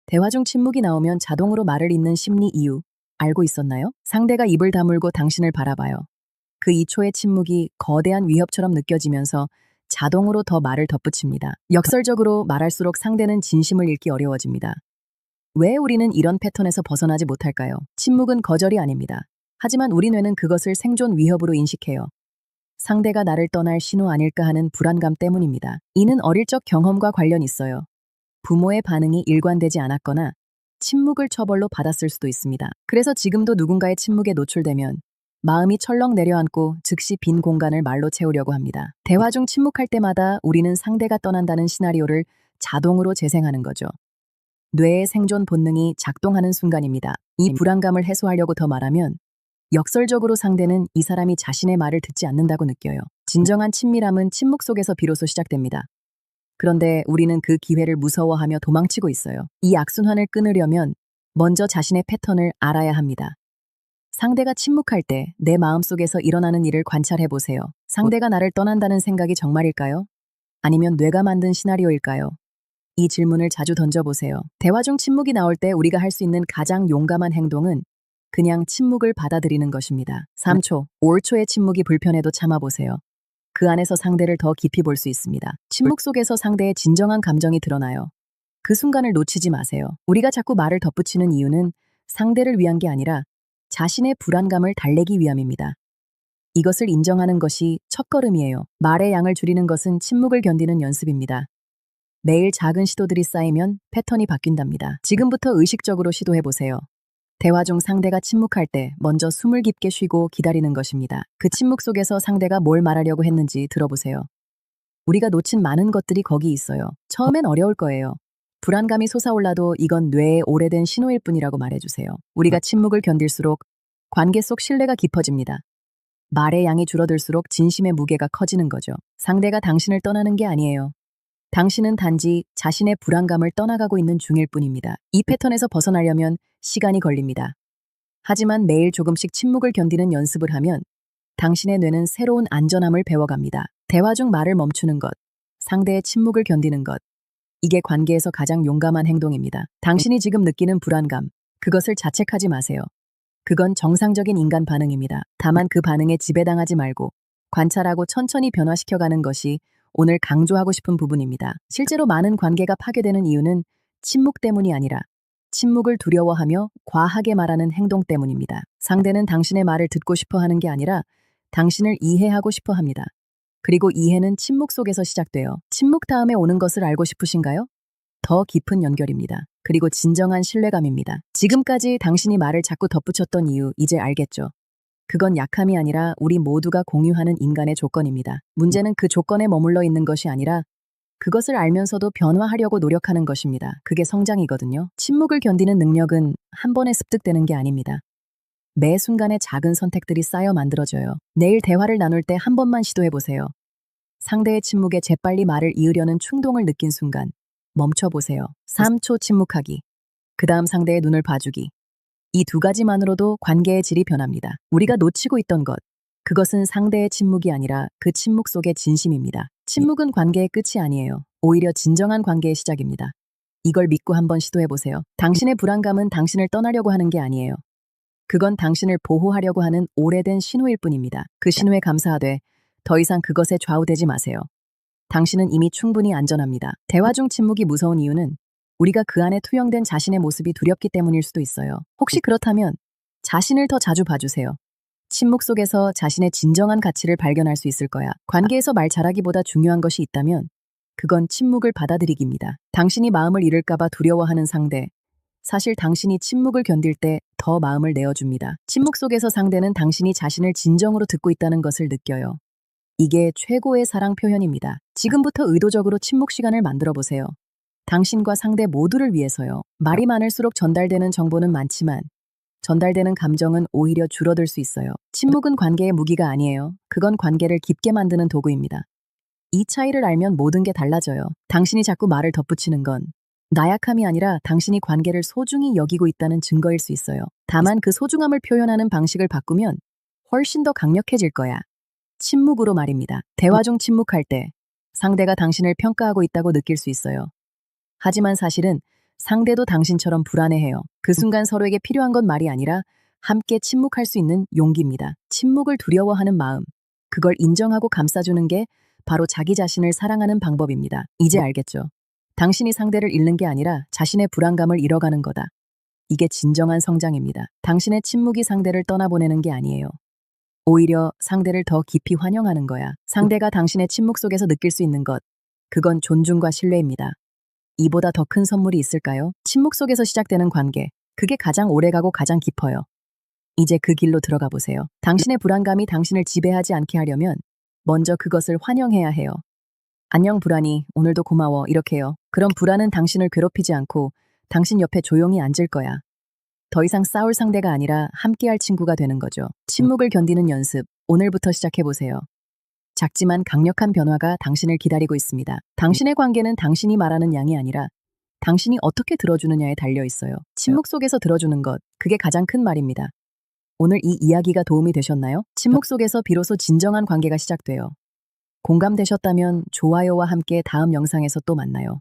대화 중 침묵이 나오면 자동으로 말을 잇는 심리 이유 알고 있었나요? 상대가 입을 다물고 당신을 바라봐요. 그 2초의 침묵이 거대한 위협처럼 느껴지면서 자동으로 더 말을 덧붙입니다. 역설적으로 말할수록 상대는 진심을 읽기 어려워집니다. 왜 우리는 이런 패턴에서 벗어나지 못할까요? 침묵은 거절이 아닙니다. 하지만 우리 뇌는 그것을 생존 위협으로 인식해요. 상대가 나를 떠날 신호 아닐까 하는 불안감 때문입니다. 이는 어릴 적 경험과 관련 있어요. 부모의 반응이 일관되지 않았거나 침묵을 처벌로 받았을 수도 있습니다. 그래서 지금도 누군가의 침묵에 노출되면 마음이 철렁 내려앉고 즉시 빈 공간을 말로 채우려고 합니다. 대화 중 침묵할 때마다 우리는 상대가 떠난다는 시나리오를 자동으로 재생하는 거죠. 뇌의 생존 본능이 작동하는 순간입니다. 이 불안감을 해소하려고 더 말하면 역설적으로 상대는 이 사람이 자신의 말을 듣지 않는다고 느껴요. 진정한 친밀함은 침묵 속에서 비로소 시작됩니다. 그런데 우리는 그 기회를 무서워하며 도망치고 있어요. 이 악순환을 끊으려면 먼저 자신의 패턴을 알아야 합니다. 상대가 침묵할 때 내 마음속에서 일어나는 일을 관찰해 보세요. 상대가 나를 떠난다는 생각이 정말일까요? 아니면 뇌가 만든 시나리오일까요? 이 질문을 자주 던져보세요. 대화 중 침묵이 나올 때 우리가 할 수 있는 가장 용감한 행동은 그냥 침묵을 받아들이는 것입니다. 3초, 5초의 침묵이 불편해도 참아보세요. 그 안에서 상대를 더 깊이 볼 수 있습니다. 침묵 속에서 상대의 진정한 감정이 드러나요. 그 순간을 놓치지 마세요. 우리가 자꾸 말을 덧붙이는 이유는 상대를 위한 게 아니라 자신의 불안감을 달래기 위함입니다. 이것을 인정하는 것이 첫걸음이에요. 말의 양을 줄이는 것은 침묵을 견디는 연습입니다. 매일 작은 시도들이 쌓이면 패턴이 바뀐답니다. 지금부터 의식적으로 시도해보세요. 대화 중 상대가 침묵할 때 먼저 숨을 깊게 쉬고 기다리는 것입니다. 그 침묵 속에서 상대가 뭘 말하려고 했는지 들어보세요. 우리가 놓친 많은 것들이 거기 있어요. 처음엔 어려울 거예요. 불안감이 솟아올라도 이건 뇌의 오래된 신호일 뿐이라고 말해주세요. 우리가 침묵을 견딜수록 관계 속 신뢰가 깊어집니다. 말의 양이 줄어들수록 진심의 무게가 커지는 거죠. 상대가 당신을 떠나는 게 아니에요. 당신은 단지 자신의 불안감을 떠나가고 있는 중일 뿐입니다. 이 패턴에서 벗어나려면 시간이 걸립니다. 하지만 매일 조금씩 침묵을 견디는 연습을 하면 당신의 뇌는 새로운 안전함을 배워갑니다. 대화 중 말을 멈추는 것, 상대의 침묵을 견디는 것, 이게 관계에서 가장 용감한 행동입니다. 당신이 지금 느끼는 불안감, 그것을 자책하지 마세요. 그건 정상적인 인간 반응입니다. 다만 그 반응에 지배당하지 말고 관찰하고 천천히 변화시켜가는 것이 오늘 강조하고 싶은 부분입니다. 실제로 많은 관계가 파괴되는 이유는 침묵 때문이 아니라 침묵을 두려워하며 과하게 말하는 행동 때문입니다. 상대는 당신의 말을 듣고 싶어 하는 게 아니라 당신을 이해하고 싶어 합니다. 그리고 이해는 침묵 속에서 시작돼요. 침묵 다음에 오는 것을 알고 싶으신가요? 더 깊은 연결입니다. 그리고 진정한 신뢰감입니다. 지금까지 당신이 말을 자꾸 덧붙였던 이유 이제 알겠죠? 그건 약함이 아니라 우리 모두가 공유하는 인간의 조건입니다. 문제는 그 조건에 머물러 있는 것이 아니라 그것을 알면서도 변화하려고 노력하는 것입니다. 그게 성장이거든요. 침묵을 견디는 능력은 한 번에 습득되는 게 아닙니다. 매 순간의 작은 선택들이 쌓여 만들어져요. 내일 대화를 나눌 때 한 번만 시도해보세요. 상대의 침묵에 재빨리 말을 이으려는 충동을 느낀 순간 멈춰보세요. 3초 침묵하기. 그 다음 상대의 눈을 봐주기. 이 두 가지만으로도 관계의 질이 변합니다. 우리가 놓치고 있던 것, 그것은 상대의 침묵이 아니라 그 침묵 속의 진심입니다. 침묵은 관계의 끝이 아니에요. 오히려 진정한 관계의 시작입니다. 이걸 믿고 한번 시도해보세요. 당신의 불안감은 당신을 떠나려고 하는 게 아니에요. 그건 당신을 보호하려고 하는 오래된 신호일 뿐입니다. 그 신호에 감사하되 더 이상 그것에 좌우되지 마세요. 당신은 이미 충분히 안전합니다. 대화 중 침묵이 무서운 이유는 우리가 그 안에 투영된 자신의 모습이 두렵기 때문일 수도 있어요. 혹시 그렇다면 자신을 더 자주 봐주세요. 침묵 속에서 자신의 진정한 가치를 발견할 수 있을 거야. 관계에서 말 잘하기보다 중요한 것이 있다면 그건 침묵을 받아들이기입니다. 당신이 마음을 잃을까봐 두려워하는 상대, 사실 당신이 침묵을 견딜 때 더 마음을 내어줍니다. 침묵 속에서 상대는 당신이 자신을 진정으로 듣고 있다는 것을 느껴요. 이게 최고의 사랑 표현입니다. 지금부터 의도적으로 침묵 시간을 만들어 보세요. 당신과 상대 모두를 위해서요. 말이 많을수록 전달되는 정보는 많지만 전달되는 감정은 오히려 줄어들 수 있어요. 침묵은 관계의 무기가 아니에요. 그건 관계를 깊게 만드는 도구입니다. 이 차이를 알면 모든 게 달라져요. 당신이 자꾸 말을 덧붙이는 건 나약함이 아니라 당신이 관계를 소중히 여기고 있다는 증거일 수 있어요. 다만 그 소중함을 표현하는 방식을 바꾸면 훨씬 더 강력해질 거야. 침묵으로 말입니다. 대화 중 침묵할 때 상대가 당신을 평가하고 있다고 느낄 수 있어요. 하지만 사실은 상대도 당신처럼 불안해해요. 그 순간 서로에게 필요한 건 말이 아니라 함께 침묵할 수 있는 용기입니다. 침묵을 두려워하는 마음. 그걸 인정하고 감싸주는 게 바로 자기 자신을 사랑하는 방법입니다. 이제 알겠죠? 당신이 상대를 잃는 게 아니라 자신의 불안감을 잃어가는 거다. 이게 진정한 성장입니다. 당신의 침묵이 상대를 떠나보내는 게 아니에요. 오히려 상대를 더 깊이 환영하는 거야. 상대가 당신의 침묵 속에서 느낄 수 있는 것. 그건 존중과 신뢰입니다. 이보다 더 큰 선물이 있을까요? 침묵 속에서 시작되는 관계. 그게 가장 오래가고 가장 깊어요. 이제 그 길로 들어가 보세요. 당신의 불안감이 당신을 지배하지 않게 하려면 먼저 그것을 환영해야 해요. 안녕 불안이, 오늘도 고마워, 이렇게요. 그럼 불안은 당신을 괴롭히지 않고 당신 옆에 조용히 앉을 거야. 더 이상 싸울 상대가 아니라 함께할 친구가 되는 거죠. 침묵을 견디는 연습, 오늘부터 시작해보세요. 작지만 강력한 변화가 당신을 기다리고 있습니다. 당신의 관계는 당신이 말하는 양이 아니라 당신이 어떻게 들어주느냐에 달려 있어요. 침묵 속에서 들어주는 것, 그게 가장 큰 말입니다. 오늘 이 이야기가 도움이 되셨나요? 침묵 속에서 비로소 진정한 관계가 시작돼요. 공감되셨다면 좋아요와 함께 다음 영상에서 또 만나요.